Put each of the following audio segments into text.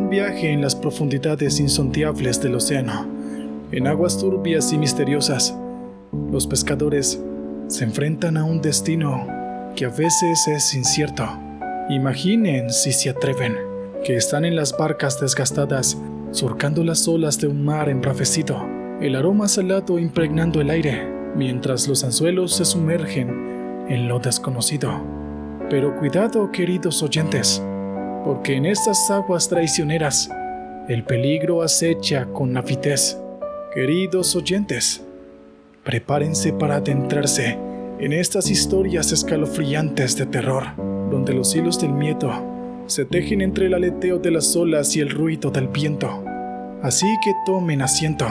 un viaje en las profundidades insondables del océano, en aguas turbias y misteriosas. Los pescadores se enfrentan a un destino que a veces es incierto. Imaginen, si se atreven, que están en las barcas desgastadas, surcando las olas de un mar embravecido, el aroma salado impregnando el aire, mientras los anzuelos se sumergen en lo desconocido. Pero cuidado, queridos oyentes, porque en estas aguas traicioneras el peligro acecha con avidez. Queridos oyentes, prepárense para adentrarse en estas historias escalofriantes de terror, donde los hilos del miedo se tejen entre el aleteo de las olas y el ruido del viento. Así que tomen asiento,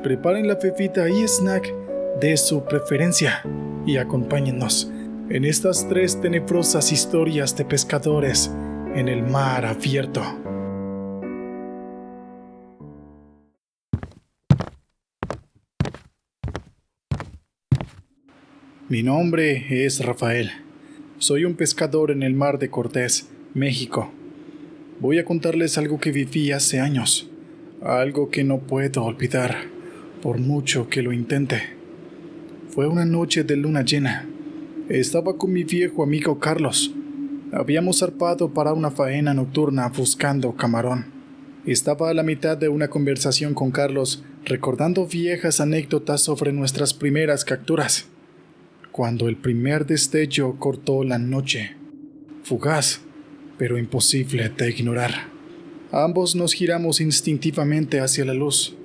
preparen la bebida y snack de su preferencia y acompáñennos en estas 3 tenebrosas historias de pescadores en el mar abierto. Mi nombre es Rafael. Soy un pescador en el mar de Cortés, México. Voy a contarles algo que viví hace años, algo que no puedo olvidar, por mucho que lo intente. Fue una noche de luna llena. Estaba con mi viejo amigo Carlos. Habíamos zarpado para una faena nocturna buscando camarón. Estaba a la mitad de una conversación con Carlos, recordando viejas anécdotas sobre nuestras primeras capturas, cuando el primer destello cortó la noche. Fugaz, pero imposible de ignorar. Ambos nos giramos instintivamente hacia la luz.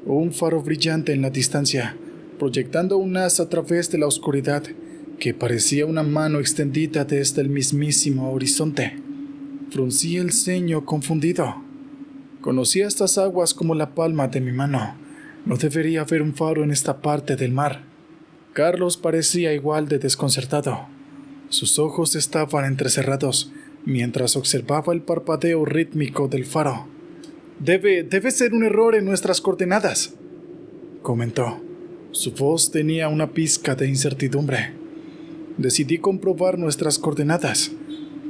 Un faro brillante en la distancia, proyectando un haz a través de la oscuridad, que parecía una mano extendida desde el mismísimo horizonte. Fruncí el ceño confundido. Conocía estas aguas como la palma de mi mano. No debería haber un faro en esta parte del mar. Carlos parecía igual de desconcertado. Sus ojos estaban entrecerrados mientras observaba el parpadeo rítmico del faro. Debe ser un error en nuestras coordenadas, comentó. Su voz tenía una pizca de incertidumbre. Decidí comprobar nuestras coordenadas,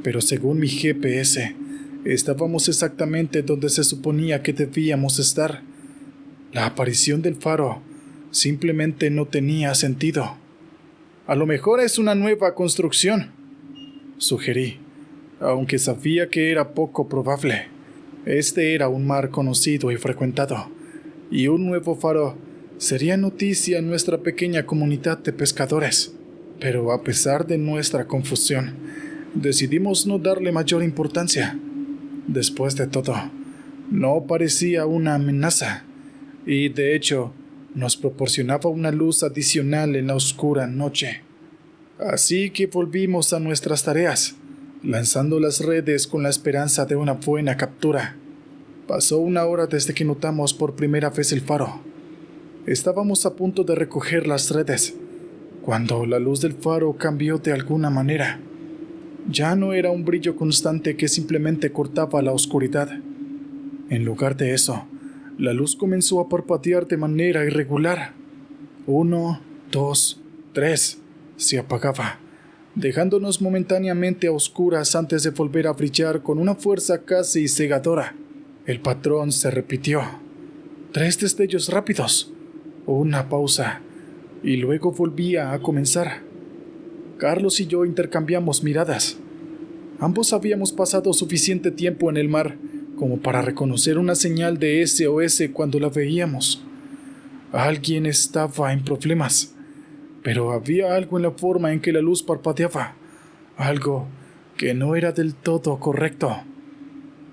pero según mi GPS, estábamos exactamente donde se suponía que debíamos estar. La aparición del faro simplemente no tenía sentido. A lo mejor es una nueva construcción, sugerí, aunque sabía que era poco probable. Este era un mar conocido y frecuentado, y un nuevo faro sería noticia en nuestra pequeña comunidad de pescadores. Pero a pesar de nuestra confusión, decidimos no darle mayor importancia. Después de todo, no parecía una amenaza, y de hecho, nos proporcionaba una luz adicional en la oscura noche. Así que volvimos a nuestras tareas, lanzando las redes con la esperanza de una buena captura. Pasó 1 hora desde que notamos por primera vez el faro. Estábamos a punto de recoger las redes, cuando la luz del faro cambió de alguna manera. Ya no era un brillo constante que simplemente cortaba la oscuridad. En lugar de eso, la luz comenzó a parpadear de manera irregular. 1, 2, 3, se apagaba, dejándonos momentáneamente a oscuras antes de volver a brillar con una fuerza casi cegadora. El patrón se repitió. 3 destellos rápidos, una pausa, y luego volvía a comenzar. Carlos y yo intercambiamos miradas. Ambos habíamos pasado suficiente tiempo en el mar como para reconocer una señal de SOS cuando la veíamos. Alguien estaba en problemas, pero había algo en la forma en que la luz parpadeaba, algo que no era del todo correcto.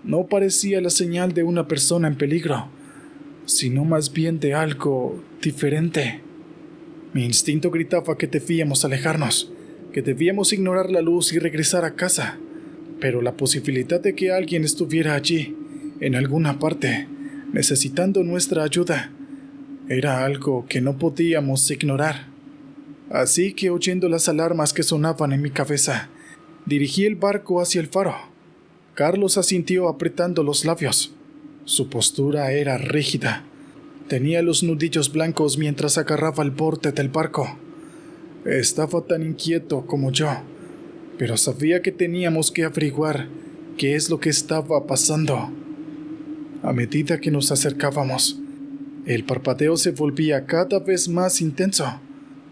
No parecía la señal de una persona en peligro, sino más bien de algo diferente. Mi instinto gritaba que debíamos alejarnos, que debíamos ignorar la luz y regresar a casa, pero la posibilidad de que alguien estuviera allí, en alguna parte, necesitando nuestra ayuda, era algo que no podíamos ignorar. Así que, oyendo las alarmas que sonaban en mi cabeza, dirigí el barco hacia el faro. Carlos asintió apretando los labios. Su postura era rígida. Tenía los nudillos blancos mientras agarraba el borde del barco. Estaba tan inquieto como yo, pero sabía que teníamos que averiguar qué es lo que estaba pasando. A medida que nos acercábamos, el parpadeo se volvía cada vez más intenso.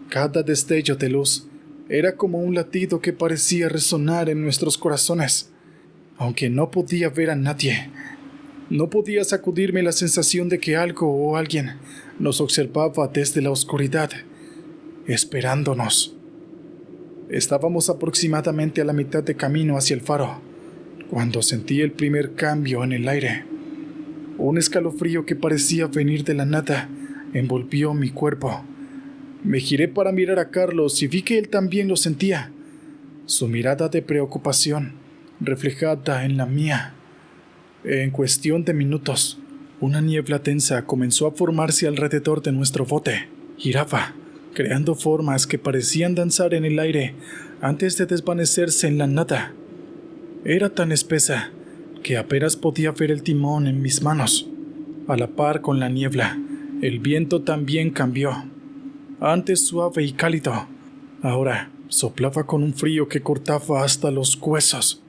Cada destello de luz era como un latido que parecía resonar en nuestros corazones. Aunque no podía ver a nadie, no podía sacudirme la sensación de que algo o alguien nos observaba desde la oscuridad, esperándonos. Estábamos aproximadamente a la mitad de camino hacia el faro, cuando sentí el primer cambio en el aire. Un escalofrío que parecía venir de la nada envolvió mi cuerpo. Me giré para mirar a Carlos y vi que él también lo sentía. Su mirada de preocupación reflejada en la mía. En cuestión de minutos, una niebla densa comenzó a formarse alrededor de nuestro bote. Giraba, creando formas que parecían danzar en el aire antes de desvanecerse en la nada. Era tan espesa que apenas podía ver el timón en mis manos. A la par con la niebla, el viento también cambió. Antes suave y cálido, ahora soplaba con un frío que cortaba hasta los huesos.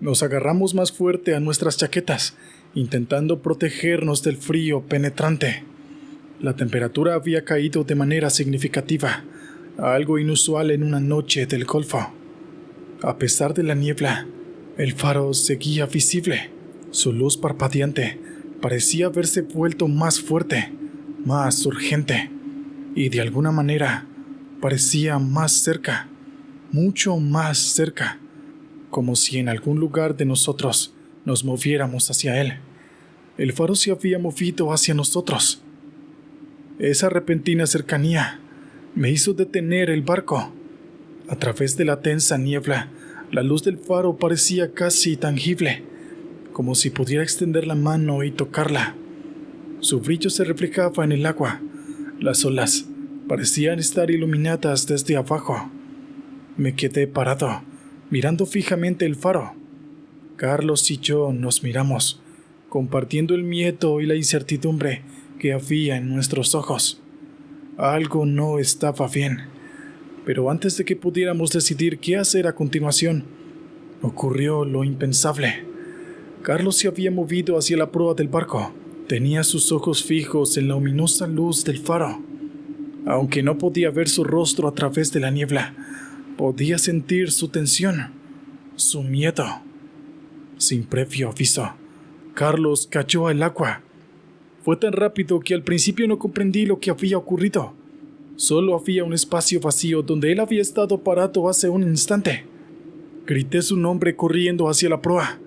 Nos agarramos más fuerte a nuestras chaquetas, intentando protegernos del frío penetrante. La temperatura había caído de manera significativa, algo inusual en una noche del Golfo. A pesar de la niebla, el faro seguía visible. Su luz parpadeante parecía haberse vuelto más fuerte, más urgente, y de alguna manera parecía más cerca, mucho más cerca, como si en algún lugar de nosotros nos moviéramos hacia él. El faro se había movido hacia nosotros. Esa repentina cercanía me hizo detener el barco. A través de la densa niebla, la luz del faro parecía casi tangible, como si pudiera extender la mano y tocarla. Su brillo se reflejaba en el agua. Las olas parecían estar iluminadas desde abajo. Me quedé parado, mirando fijamente el faro. Carlos y yo nos miramos, compartiendo el miedo y la incertidumbre que había en nuestros ojos. Algo no estaba bien. Pero antes de que pudiéramos decidir qué hacer a continuación, ocurrió lo impensable. Carlos se había movido hacia la proa del barco. Tenía sus ojos fijos en la ominosa luz del faro. Aunque no podía ver su rostro a través de la niebla, podía sentir su tensión, su miedo. Sin previo aviso, Carlos cayó al agua. Fue tan rápido que al principio no comprendí lo que había ocurrido. Solo había un espacio vacío donde él había estado parado hace un instante. Grité su nombre corriendo hacia la proa.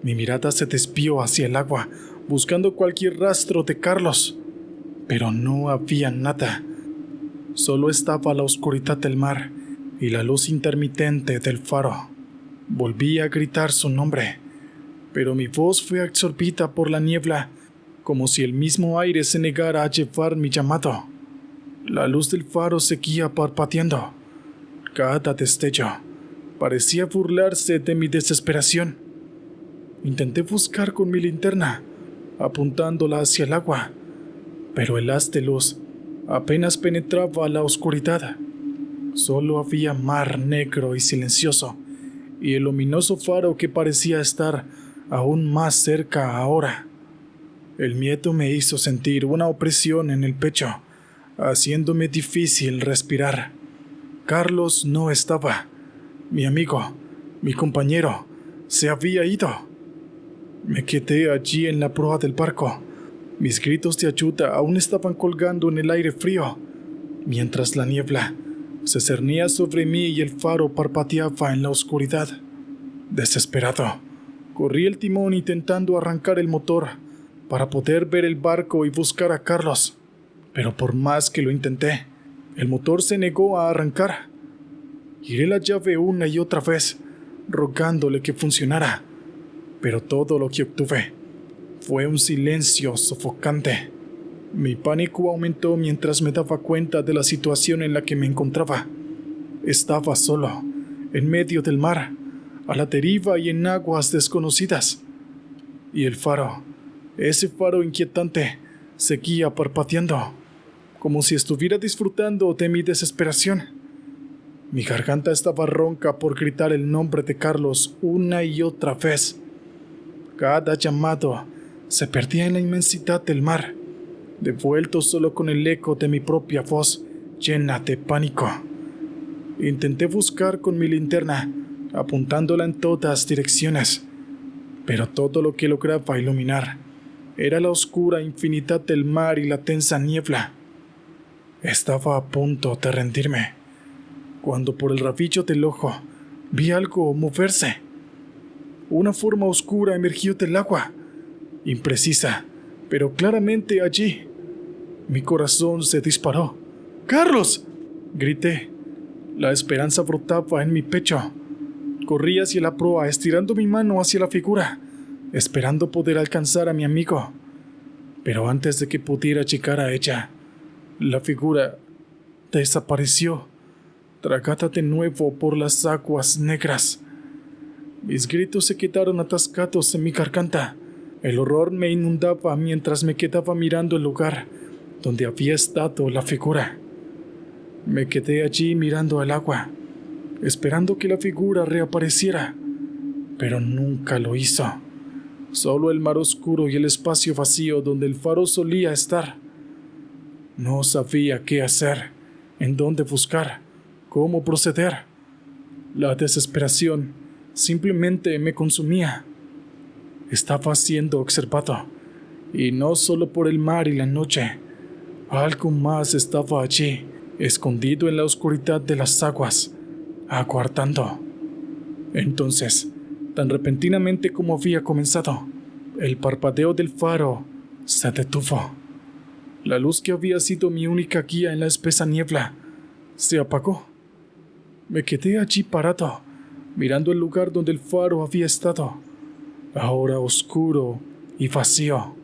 Mi mirada se desvió hacia el agua, buscando cualquier rastro de Carlos. Pero no había nada. Solo estaba la oscuridad del mar y la luz intermitente del faro. Volví a gritar su nombre, pero mi voz fue absorbida por la niebla, como si el mismo aire se negara a llevar mi llamado. La luz del faro seguía parpadeando. Cada destello parecía burlarse de mi desesperación. Intenté buscar con mi linterna, apuntándola hacia el agua, pero el haz de luz apenas penetraba la oscuridad. Solo había mar negro y silencioso, y el luminoso faro que parecía estar aún más cerca ahora. El miedo me hizo sentir una opresión en el pecho, haciéndome difícil respirar. Carlos no estaba. Mi amigo, mi compañero, se había ido. Me quedé allí en la proa del barco. Mis gritos de ayuda aún estaban colgando en el aire frío, mientras la niebla se cernía sobre mí y el faro parpadeaba en la oscuridad. Desesperado, corrí el timón intentando arrancar el motor para poder ver el barco y buscar a Carlos. Pero por más que lo intenté, el motor se negó a arrancar. Giré la llave una y otra vez, rogándole que funcionara, pero todo lo que obtuve fue un silencio sofocante. Mi pánico aumentó mientras me daba cuenta de la situación en la que me encontraba. Estaba solo, en medio del mar, a la deriva y en aguas desconocidas. Y el faro, ese faro inquietante, seguía parpadeando, como si estuviera disfrutando de mi desesperación. Mi garganta estaba ronca por gritar el nombre de Carlos una y otra vez. Cada llamado se perdía en la inmensidad del mar, devuelto solo con el eco de mi propia voz llena de pánico. Intenté buscar con mi linterna, apuntándola en todas direcciones, pero todo lo que lograba iluminar era la oscura infinidad del mar y la tensa niebla. Estaba a punto de rendirme, cuando por el rabillo del ojo vi algo moverse. Una forma oscura emergió del agua, imprecisa, pero claramente allí. Mi corazón se disparó. ¡Carlos!, grité. La esperanza brotaba en mi pecho. Corrí hacia la proa, estirando mi mano hacia la figura, esperando poder alcanzar a mi amigo. Pero antes de que pudiera llegar a ella, la figura desapareció, tragada de nuevo por las aguas negras. Mis gritos se quedaron atascados en mi garganta. El horror me inundaba mientras me quedaba mirando el lugar donde había estado la figura. Me quedé allí mirando el agua, esperando que la figura reapareciera, pero nunca lo hizo. Solo el mar oscuro y el espacio vacío donde el faro solía estar. No sabía qué hacer, en dónde buscar, cómo proceder. La desesperación simplemente me consumía. Estaba siendo observado, y no solo por el mar y la noche. Algo más estaba allí, escondido en la oscuridad de las aguas, aguardando. Entonces, tan repentinamente como había comenzado, el parpadeo del faro se detuvo. La luz que había sido mi única guía en la espesa niebla se apagó. Me quedé allí parado, mirando el lugar donde el faro había estado, ahora oscuro y vacío.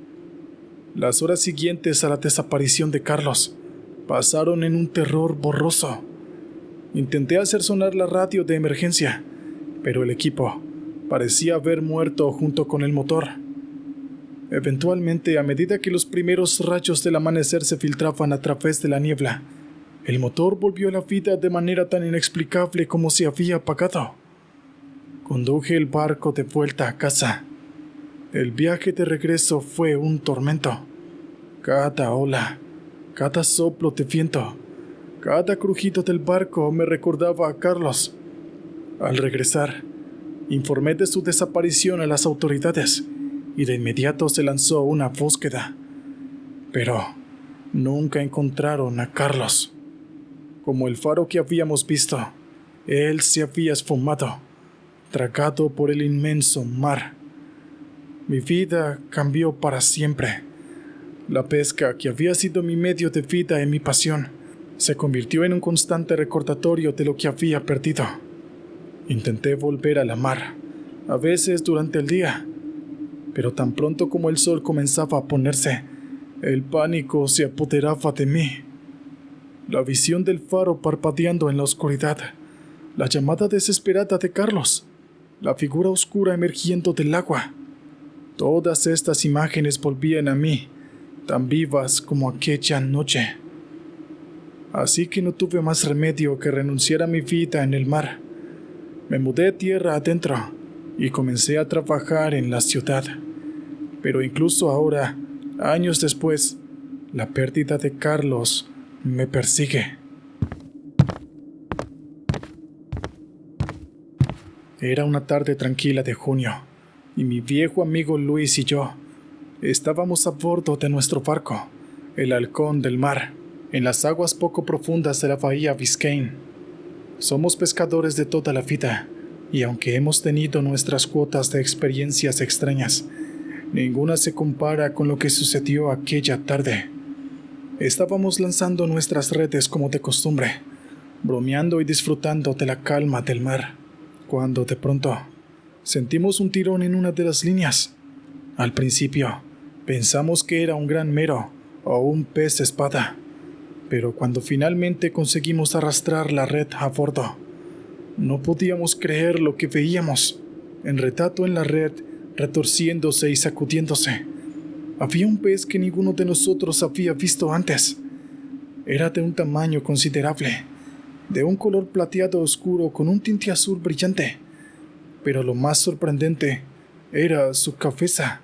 Las horas siguientes a la desaparición de Carlos pasaron en un terror borroso. Intenté hacer sonar la radio de emergencia, pero el equipo parecía haber muerto junto con el motor. Eventualmente, a medida que los primeros rayos del amanecer se filtraban a través de la niebla, el motor volvió a la vida de manera tan inexplicable como se había apagado. Conduje el barco de vuelta a casa. El viaje de regreso fue un tormento. Cada ola, cada soplo de viento, cada crujido del barco me recordaba a Carlos. Al regresar, informé de su desaparición a las autoridades y de inmediato se lanzó una búsqueda. Pero nunca encontraron a Carlos. Como el faro que habíamos visto, él se había esfumado, tragado por el inmenso mar. Mi vida cambió para siempre. La pesca, que había sido mi medio de vida y mi pasión, se convirtió en un constante recordatorio de lo que había perdido. Intenté volver a la mar, a veces durante el día, pero tan pronto como el sol comenzaba a ponerse, el pánico se apoderaba de mí. La visión del faro parpadeando en la oscuridad, la llamada desesperada de Carlos, la figura oscura emergiendo del agua. Todas estas imágenes volvían a mí, tan vivas como aquella noche. Así que no tuve más remedio que renunciar a mi vida en el mar. Me mudé tierra adentro y comencé a trabajar en la ciudad. Pero incluso ahora, años después, la pérdida de Carlos me persigue. Era una tarde tranquila de junio, y mi viejo amigo Luis y yo estábamos a bordo de nuestro barco, el Halcón del Mar, en las aguas poco profundas de la bahía Biscayne. Somos pescadores de toda la vida, y aunque hemos tenido nuestras cuotas de experiencias extrañas, ninguna se compara con lo que sucedió aquella tarde. Estábamos lanzando nuestras redes como de costumbre, bromeando y disfrutando de la calma del mar, cuando de pronto sentimos un tirón en una de las líneas. Al principio, pensamos que era un gran mero o un pez espada, pero cuando finalmente conseguimos arrastrar la red a bordo, no podíamos creer lo que veíamos. Enredado en la red, retorciéndose y sacudiéndose, había un pez que ninguno de nosotros había visto antes. Era de un tamaño considerable, de un color plateado oscuro con un tinte azul brillante, pero lo más sorprendente era su cabeza,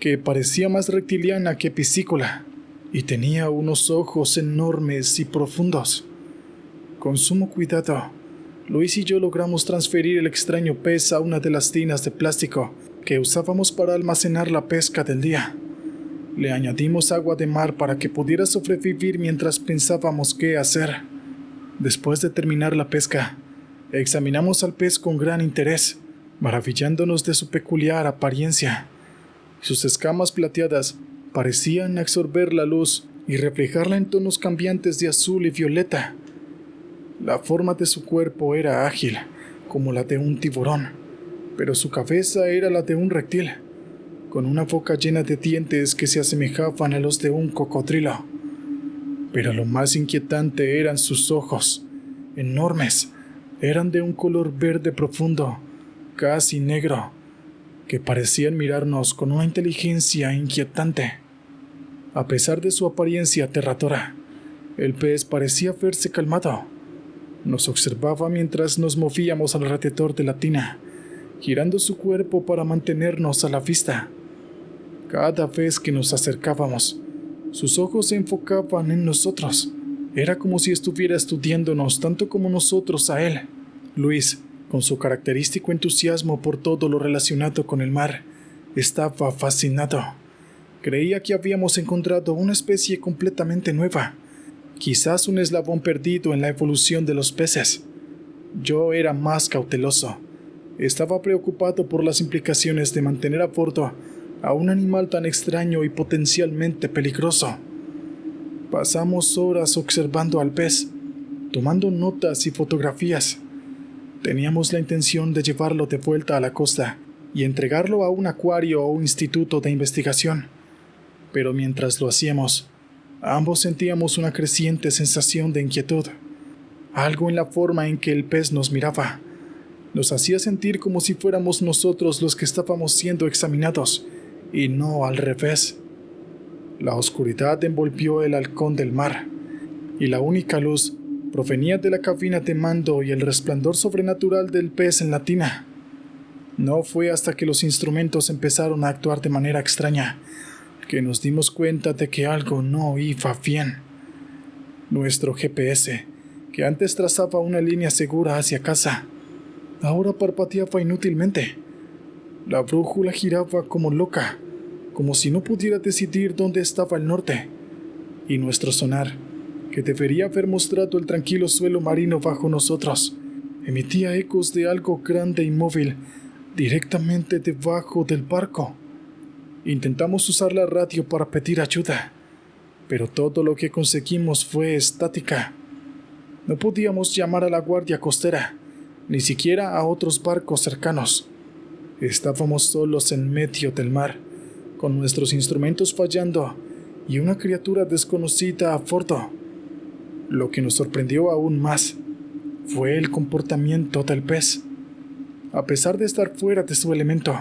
que parecía más reptiliana que piscícola, y tenía unos ojos enormes y profundos. Con sumo cuidado, Luis y yo logramos transferir el extraño pez a una de las tinas de plástico que usábamos para almacenar la pesca del día. Le añadimos agua de mar para que pudiera sobrevivir mientras pensábamos qué hacer. Después de terminar la pesca, examinamos al pez con gran interés, maravillándonos de su peculiar apariencia. Sus escamas plateadas parecían absorber la luz y reflejarla en tonos cambiantes de azul y violeta. La forma de su cuerpo era ágil, como la de un tiburón, pero su cabeza era la de un reptil, con una boca llena de dientes que se asemejaban a los de un cocodrilo. Pero lo más inquietante eran sus ojos, enormes, eran de un color verde profundo, casi negro, que parecían mirarnos con una inteligencia inquietante. A pesar de su apariencia aterradora, el pez parecía verse calmado. Nos observaba mientras nos movíamos alrededor de la tina, girando su cuerpo para mantenernos a la vista. Cada vez que nos acercábamos, sus ojos se enfocaban en nosotros. Era como si estuviera estudiándonos tanto como nosotros a él. Luis, con su característico entusiasmo por todo lo relacionado con el mar, estaba fascinado. Creía que habíamos encontrado una especie completamente nueva, quizás un eslabón perdido en la evolución de los peces. Yo era más cauteloso. Estaba preocupado por las implicaciones de mantener a bordo a un animal tan extraño y potencialmente peligroso. Pasamos horas observando al pez, tomando notas y fotografías. Teníamos la intención de llevarlo de vuelta a la costa y entregarlo a un acuario o instituto de investigación. Pero mientras lo hacíamos, ambos sentíamos una creciente sensación de inquietud. Algo en la forma en que el pez nos miraba nos hacía sentir como si fuéramos nosotros los que estábamos siendo examinados, y no al revés. La oscuridad envolvió el halcón del mar, y la única luz provenía de la cabina de mando y el resplandor sobrenatural del pez en la tina. No fue hasta que los instrumentos empezaron a actuar de manera extraña que nos dimos cuenta de que algo no iba bien. Nuestro GPS, que antes trazaba una línea segura hacia casa, ahora parpadeaba inútilmente. La brújula giraba como loca, como si no pudiera decidir dónde estaba el norte, y nuestro sonar, que debería haber mostrado el tranquilo suelo marino bajo nosotros, emitía ecos de algo grande e inmóvil directamente debajo del barco. Intentamos usar la radio para pedir ayuda, pero todo lo que conseguimos fue estática. No podíamos llamar a la guardia costera, ni siquiera a otros barcos cercanos. Estábamos solos en medio del mar, con nuestros instrumentos fallando y una criatura desconocida a bordo. Lo que nos sorprendió aún más fue el comportamiento del pez. A pesar de estar fuera de su elemento,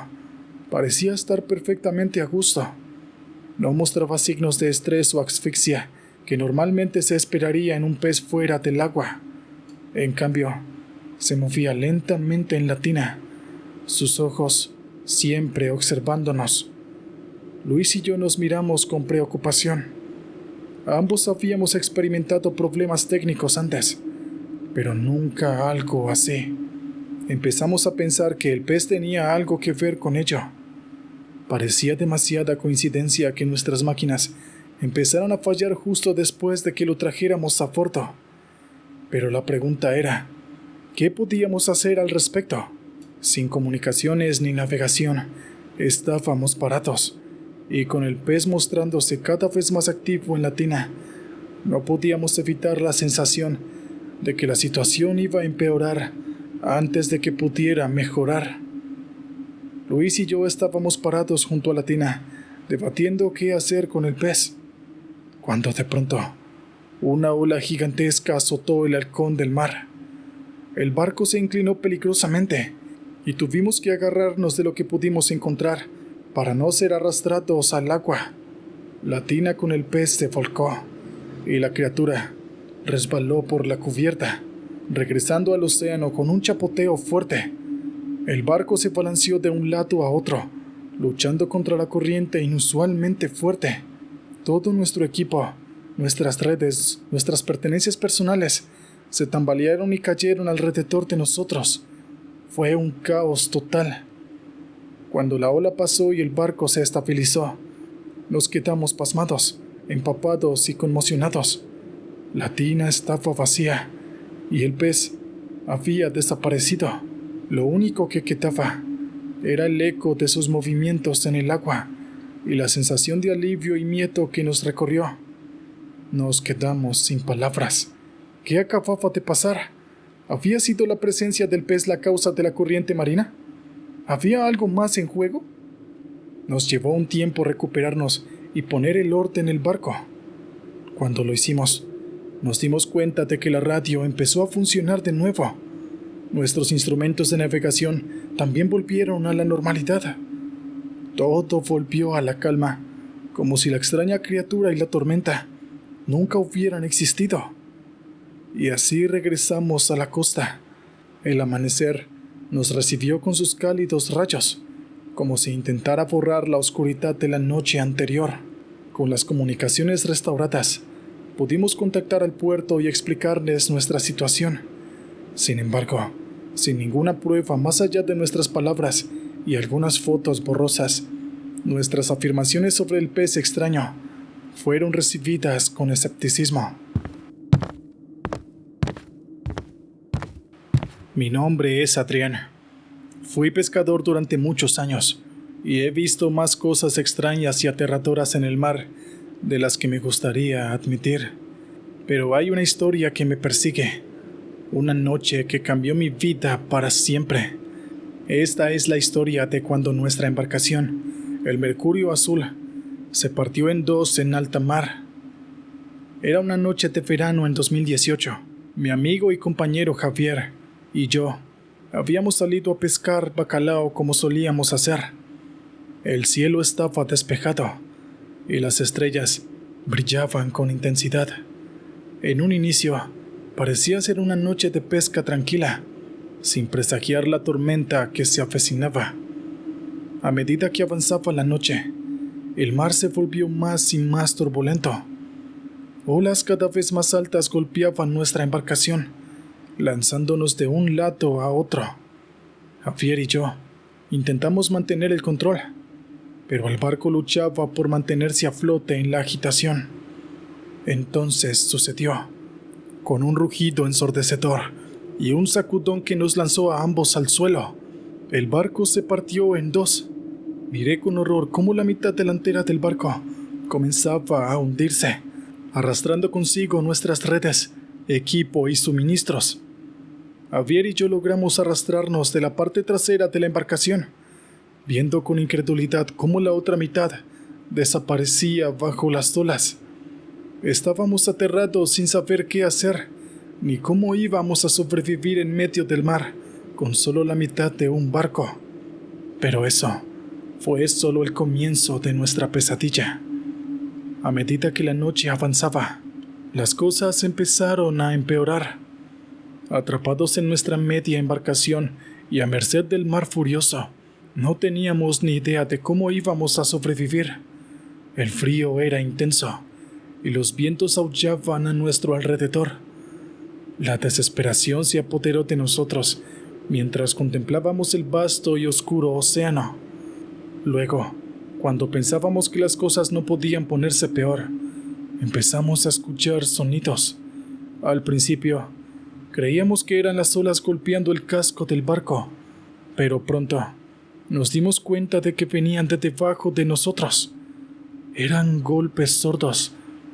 parecía estar perfectamente a gusto. No mostraba signos de estrés o asfixia que normalmente se esperaría en un pez fuera del agua. En cambio, se movía lentamente en la tina, sus ojos siempre observándonos. Luis y yo nos miramos con preocupación. Ambos habíamos experimentado problemas técnicos antes, pero nunca algo así. Empezamos a pensar que el pez tenía algo que ver con ello. Parecía demasiada coincidencia que nuestras máquinas empezaran a fallar justo después de que lo trajéramos a bordo. Pero la pregunta era, ¿qué podíamos hacer al respecto? Sin comunicaciones ni navegación, estábamos parados, y con el pez mostrándose cada vez más activo en la tina, no podíamos evitar la sensación de que la situación iba a empeorar antes de que pudiera mejorar. Luis y yo estábamos parados junto a la tina, debatiendo qué hacer con el pez, cuando de pronto una ola gigantesca azotó el halcón del mar. El barco se inclinó peligrosamente y tuvimos que agarrarnos de lo que pudimos encontrar para no ser arrastrados al agua. La tina con el pez se volcó y la criatura resbaló por la cubierta, regresando al océano con un chapoteo fuerte. El barco se balanceó de un lado a otro, luchando contra la corriente inusualmente fuerte. Todo nuestro equipo, nuestras redes, nuestras pertenencias personales, se tambalearon y cayeron alrededor de nosotros. Fue un caos total. Cuando la ola pasó y el barco se estabilizó, nos quedamos pasmados, empapados y conmocionados. La tina estaba vacía y el pez había desaparecido. Lo único que quedaba era el eco de sus movimientos en el agua y la sensación de alivio y miedo que nos recorrió. Nos quedamos sin palabras. ¿Qué acababa de pasar? ¿Había sido la presencia del pez la causa de la corriente marina? ¿Había algo más en juego? Nos llevó un tiempo recuperarnos y poner el orden en el barco. Cuando lo hicimos, nos dimos cuenta de que la radio empezó a funcionar de nuevo. Nuestros instrumentos de navegación también volvieron a la normalidad. Todo volvió a la calma, como si la extraña criatura y la tormenta nunca hubieran existido. Y así regresamos a la costa. El amanecer nos recibió con sus cálidos rayos, como si intentara borrar la oscuridad de la noche anterior. Con las comunicaciones restauradas, pudimos contactar al puerto y explicarles nuestra situación. Sin embargo, sin ninguna prueba más allá de nuestras palabras y algunas fotos borrosas, nuestras afirmaciones sobre el pez extraño fueron recibidas con escepticismo. Mi nombre es Adrián. Fui pescador durante muchos años y he visto más cosas extrañas y aterradoras en el mar de las que me gustaría admitir. Pero hay una historia que me persigue, una noche que cambió mi vida para siempre. Esta es la historia de cuando nuestra embarcación, el Mercurio Azul, se partió en dos en alta mar. Era una noche de verano en 2018. Mi amigo y compañero Javier y yo habíamos salido a pescar bacalao como solíamos hacer. El cielo estaba despejado y las estrellas brillaban con intensidad. En un inicio, parecía ser una noche de pesca tranquila, sin presagiar la tormenta que se avecinaba. A medida que avanzaba la noche, el mar se volvió más y más turbulento. Olas cada vez más altas golpeaban nuestra embarcación, lanzándonos de un lado a otro. Javier y yo intentamos mantener el control, pero el barco luchaba por mantenerse a flote en la agitación. Entonces sucedió. Con un rugido ensordecedor y un sacudón que nos lanzó a ambos al suelo, el barco se partió en dos. Miré con horror cómo la mitad delantera del barco comenzaba a hundirse, arrastrando consigo nuestras redes, equipo y suministros. Javier y yo logramos arrastrarnos de la parte trasera de la embarcación, viendo con incredulidad cómo la otra mitad desaparecía bajo las olas. Estábamos aterrados sin saber qué hacer, ni cómo íbamos a sobrevivir en medio del mar con solo la mitad de un barco. Pero eso fue solo el comienzo de nuestra pesadilla. A medida que la noche avanzaba, las cosas empezaron a empeorar. Atrapados en nuestra media embarcación y a merced del mar furioso, no teníamos ni idea de cómo íbamos a sobrevivir. El frío era intenso y los vientos aullaban a nuestro alrededor. La desesperación se apoderó de nosotros mientras contemplábamos el vasto y oscuro océano. Luego, cuando pensábamos que las cosas no podían ponerse peor, empezamos a escuchar sonidos. Al principio, creíamos que eran las olas golpeando el casco del barco, pero pronto nos dimos cuenta de que venían de debajo de nosotros. Eran golpes sordos,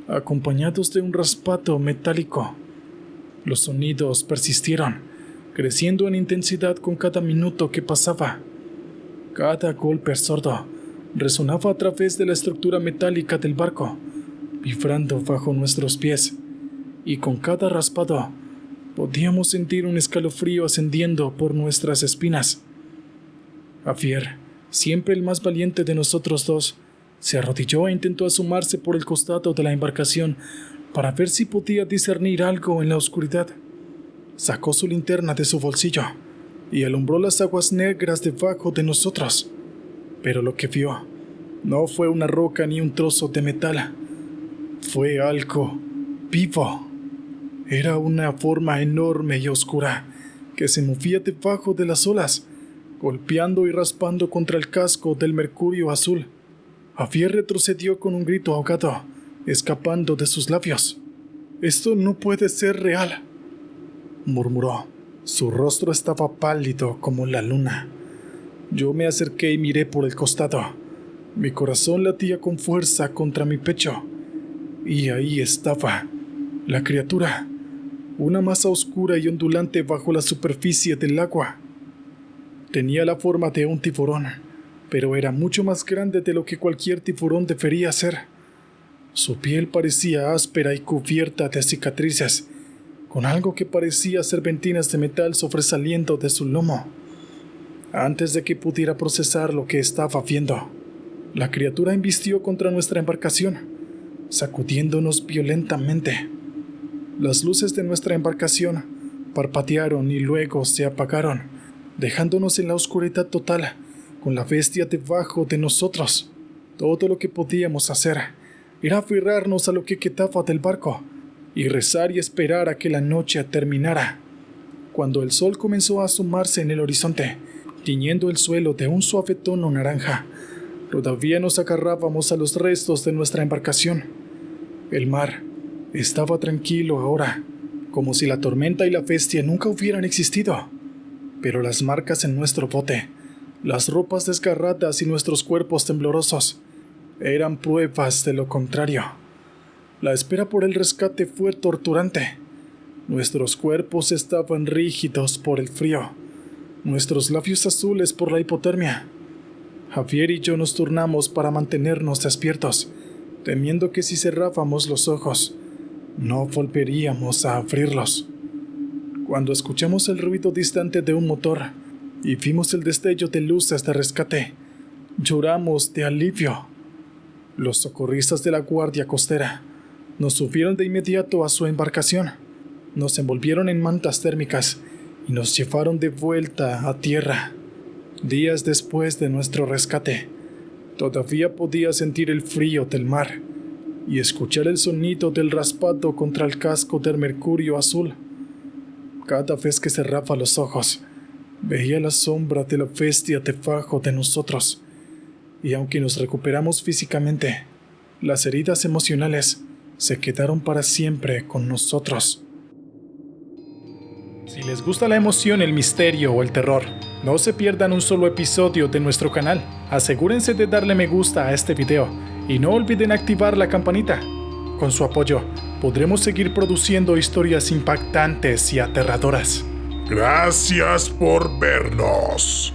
acompañados de un raspado metálico. Los sonidos persistieron, creciendo en intensidad con cada minuto que pasaba. Cada golpe sordo resonaba a través de la estructura metálica del barco, vibrando bajo nuestros pies, y con cada raspado podíamos sentir un escalofrío ascendiendo por nuestras espinas. Javier, siempre el más valiente de nosotros dos, se arrodilló e intentó asomarse por el costado de la embarcación para ver si podía discernir algo en la oscuridad. Sacó su linterna de su bolsillo y alumbró las aguas negras debajo de nosotros. pero lo que vio no fue una roca ni un trozo de metal. Fue algo vivo. Era una forma enorme y oscura que se movía debajo de las olas, golpeando y raspando contra el casco del Mercurio azul. Javier retrocedió con un grito ahogado, escapando de sus labios. «Esto no puede ser real», murmuró. Su rostro estaba pálido como la luna. Yo me acerqué y miré por el costado. Mi corazón latía con fuerza contra mi pecho. Y ahí estaba la criatura, una masa oscura y ondulante bajo la superficie del agua. Tenía la forma de un tiburón, pero era mucho más grande de lo que cualquier tiburón debería ser. Su piel parecía áspera y cubierta de cicatrices, con algo que parecía serpentinas de metal sobresaliendo de su lomo. Antes de que pudiera procesar lo que estaba viendo, la criatura embistió contra nuestra embarcación, sacudiéndonos violentamente. Las luces de nuestra embarcación parpadearon y luego se apagaron, dejándonos en la oscuridad total, con la bestia debajo de nosotros. Todo lo que podíamos hacer era aferrarnos a lo que quedaba del barco y rezar y esperar a que la noche terminara. Cuando el sol comenzó a asomarse en el horizonte, tiñendo el suelo de un suave tono naranja, todavía nos agarrábamos a los restos de nuestra embarcación. El mar estaba tranquilo ahora, como si la tormenta y la bestia nunca hubieran existido. Pero las marcas en nuestro bote, las ropas desgarradas y nuestros cuerpos temblorosos eran pruebas de lo contrario. La espera por el rescate fue torturante. Nuestros cuerpos estaban rígidos por el frío, nuestros labios azules por la hipotermia. Javier y yo nos turnamos para mantenernos despiertos, temiendo que si cerrábamos los ojos, no volveríamos a abrirlos. Cuando escuchamos el ruido distante de un motor y vimos el destello de luces de rescate, lloramos de alivio. Los socorristas de la Guardia Costera nos subieron de inmediato a su embarcación, nos envolvieron en mantas térmicas y nos llevaron de vuelta a tierra. Días después de nuestro rescate, todavía podía sentir el frío del mar y escuchar el sonido del raspado contra el casco del Mercurio azul. Cada vez que cerraba los ojos, veía la sombra de la bestia debajo de nosotros. Y aunque nos recuperamos físicamente, las heridas emocionales se quedaron para siempre con nosotros. Si les gusta la emoción, el misterio o el terror, no se pierdan un solo episodio de nuestro canal. Asegúrense de darle me gusta a este video y no olviden activar la campanita. Con su apoyo, podremos seguir produciendo historias impactantes y aterradoras. Gracias por vernos.